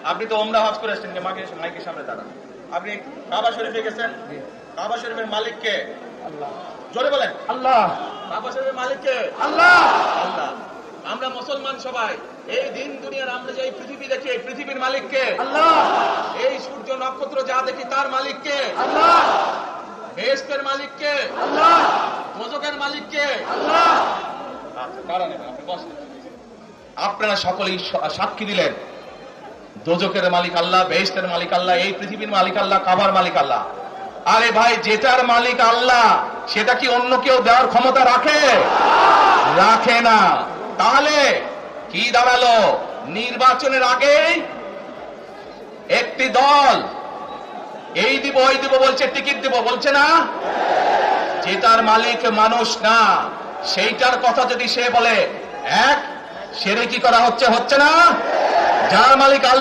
আপনি তো ওমরা হজ করে আসছেন, মাইকের সামনে দাঁড়ান। আপনি কাবা শরীফে গেছেন, কাবা শরীফের মালিক কে? আল্লাহ। জোরে বলেন। আল্লাহ। কাবা শরীফের মালিক কে? আল্লাহ। আল্লাহ। আমরা মুসলমান সবাই এই দিন দুনিয়ার আমরা যে পৃথিবী দেখি, এই পৃথিবীর মালিক কে? আল্লাহ। এই সূর্য নক্ষত্র যা দেখি তার মালিক কে? আল্লাহ। বেহেশতের মালিক কে? আল্লাহ। দোজখের মালিক কে? আল্লাহ। আচ্ছা, দাঁড়ান, আপনি বসেন। আপনারা সকলেই সাক্ষী দিলেন দোজখের মালিক আল্লাহ, বেহেশতের মালিক আল্লাহ, এই পৃথিবীর মালিক আল্লাহ, কাবার মালিক আল্লাহ। আরে ভাই, যেটার মালিক আল্লাহ সেটা কি অন্য কেউ দেওয়ার ক্ষমতা রাখে? রাখে না। তাহলে কি দাঁড়ালো? নির্বাচনের আগে একটি দল এই দিব ওই দিব বলছে, টিকিট দিব বলছে না? যেটার মালিক মানুষ না, সেইটার কথা যদি সে বলে এক, সেরে কি করা হচ্ছে? হচ্ছে না? যার মালিক আল্লাহ